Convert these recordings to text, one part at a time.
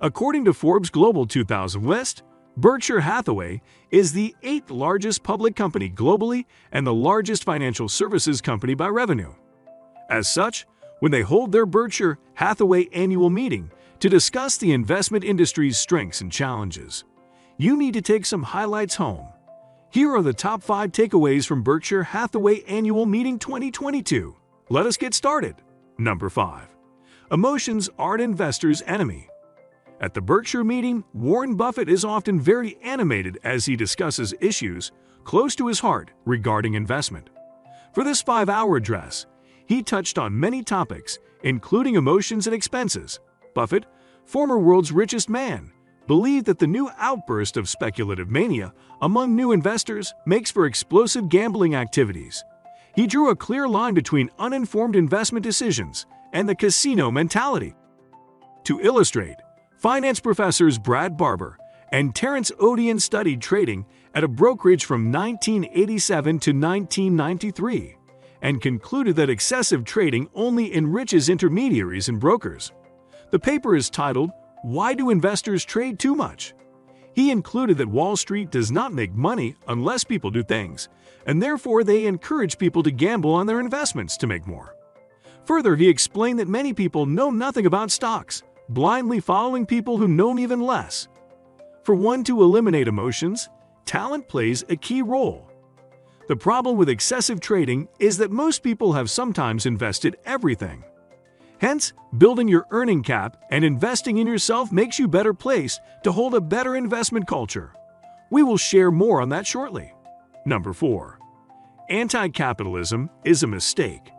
According to Forbes Global 2000 list, Berkshire Hathaway is the 8th largest public company globally and the largest financial services company by revenue. As such, when they hold their Berkshire Hathaway annual meeting to discuss the investment industry's strengths and challenges, you need to take some highlights home. Here are the top 5 takeaways from Berkshire Hathaway Annual Meeting 2022. Let us get started. Number 5. Emotions aren't investors' enemy. At the Berkshire meeting, Warren Buffett is often very animated as he discusses issues close to his heart regarding investment. For this 5-hour address, he touched on many topics, including emotions and expenses. Buffett, former world's richest man, believed that the new outburst of speculative mania among new investors makes for explosive gambling activities. He drew a clear line between uninformed investment decisions and the casino mentality. To illustrate, finance professors Brad Barber and Terence Odean studied trading at a brokerage from 1987 to 1993 and concluded that excessive trading only enriches intermediaries and brokers. The paper is titled, "Why Do Investors Trade Too Much?" He included that Wall Street does not make money unless people do things, and therefore they encourage people to gamble on their investments to make more. Further, he explained that many people know nothing about stocks, blindly following people who know even less. For one to eliminate emotions, talent plays a key role. The problem with excessive trading is that most people have sometimes invested everything. Hence, building your earning cap and investing in yourself makes you better placed to hold a better investment culture. We will share more on that shortly. Number 4. Anti-capitalism is a mistake.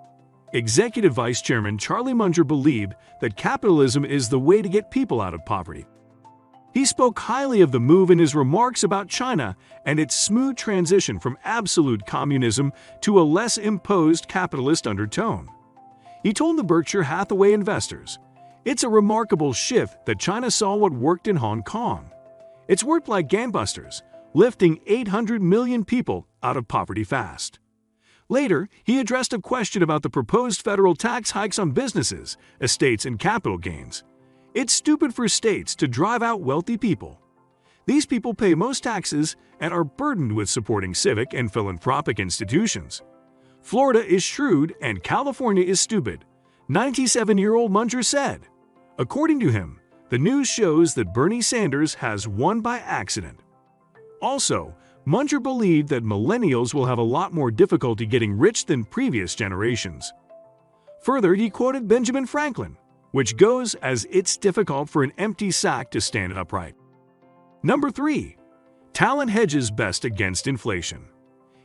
Executive Vice Chairman Charlie Munger believed that capitalism is the way to get people out of poverty. He spoke highly of the move in his remarks about China and its smooth transition from absolute communism to a less imposed capitalist undertone. He told the Berkshire Hathaway investors, "It's a remarkable shift that China saw what worked in Hong Kong. It's worked like gangbusters, lifting 800 million people out of poverty fast." Later, he addressed a question about the proposed federal tax hikes on businesses, estates, and capital gains. "It's stupid for states to drive out wealthy people. These people pay most taxes and are burdened with supporting civic and philanthropic institutions. Florida is shrewd and California is stupid," 97-year-old Munger said. According to him, the news shows that Bernie Sanders has won by accident. Also, Munger believed that millennials will have a lot more difficulty getting rich than previous generations. Further, he quoted Benjamin Franklin, which goes as it's difficult for an empty sack to stand upright. Number 3. Talent hedges best against inflation.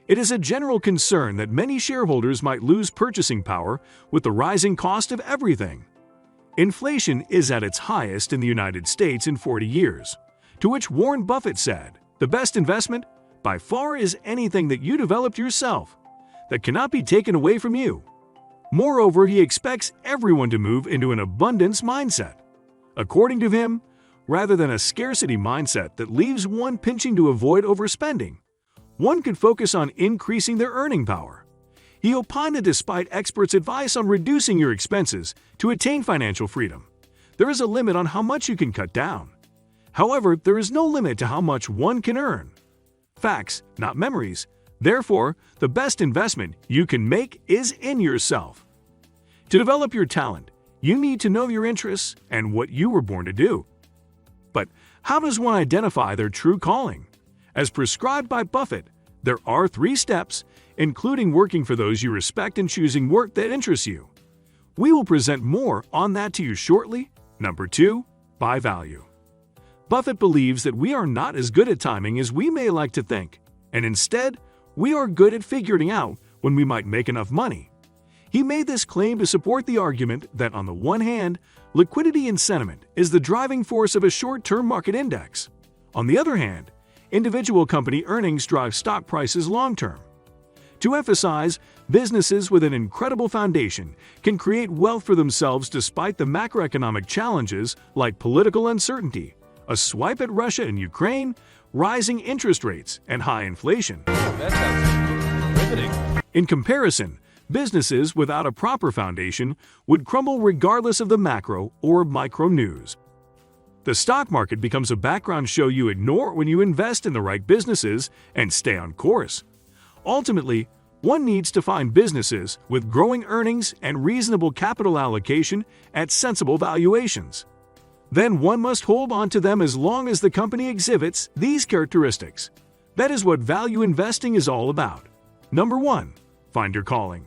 It is a general concern that many shareholders might lose purchasing power with the rising cost of everything. Inflation is at its highest in the United States in 40 years, to which Warren Buffett said, "The best investment by far is anything that you developed yourself, that cannot be taken away from you." Moreover, he expects everyone to move into an abundance mindset. According to him, rather than a scarcity mindset that leaves one pinching to avoid overspending, one could focus on increasing their earning power. He opined that despite experts' advice on reducing your expenses to attain financial freedom, there is a limit on how much you can cut down. However, there is no limit to how much one can earn. Facts, not memories. Therefore, the best investment you can make is in yourself. To develop your talent, you need to know your interests and what you were born to do. But how does one identify their true calling? As prescribed by Buffett, there are 3 steps, including working for those you respect and choosing work that interests you. We will present more on that to you shortly. Number 2. Buy value. Buffett believes that we are not as good at timing as we may like to think, and instead, we are good at figuring out when we might make enough money. He made this claim to support the argument that on the one hand, liquidity and sentiment is the driving force of a short-term market index. On the other hand, individual company earnings drive stock prices long-term. To emphasize, businesses with an incredible foundation can create wealth for themselves despite the macroeconomic challenges like political uncertainty, a swipe at Russia and Ukraine, rising interest rates, and high inflation. That sounds riveting. In comparison, businesses without a proper foundation would crumble regardless of the macro or micro news. The stock market becomes a background show you ignore when you invest in the right businesses and stay on course. Ultimately, one needs to find businesses with growing earnings and reasonable capital allocation at sensible valuations. Then one must hold on to them as long as the company exhibits these characteristics. That is what value investing is all about. Number 1. Find your calling.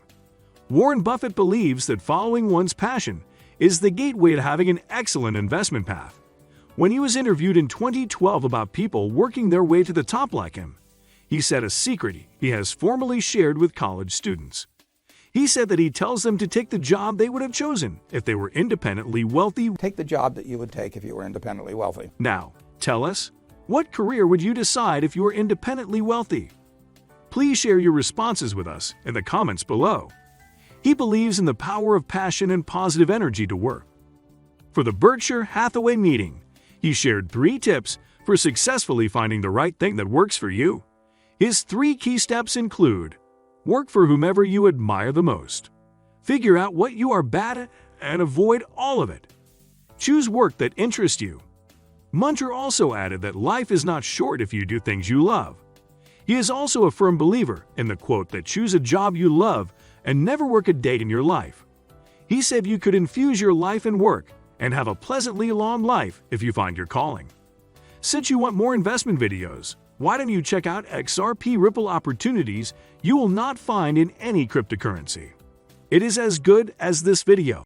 Warren Buffett believes that following one's passion is the gateway to having an excellent investment path. When he was interviewed in 2012 about people working their way to the top like him, he said a secret he has formally shared with college students. He said that he tells them to take the job they would have chosen if they were independently wealthy. Take the job that you would take if you were independently wealthy. Now, tell us, what career would you decide if you were independently wealthy? Please share your responses with us in the comments below. He believes in the power of passion and positive energy to work. For the Berkshire Hathaway meeting, he shared 3 tips for successfully finding the right thing that works for you. His 3 key steps include: work for whomever you admire the most. Figure out what you are bad at and avoid all of it. Choose work that interests you. Munter also added that life is not short if you do things you love. He is also a firm believer in the quote that choose a job you love and never work a day in your life. He said you could infuse your life and work and have a pleasantly long life if you find your calling. Since you want more investment videos, why don't you check out XRP Ripple opportunities you will not find in any cryptocurrency. It is as good as this video.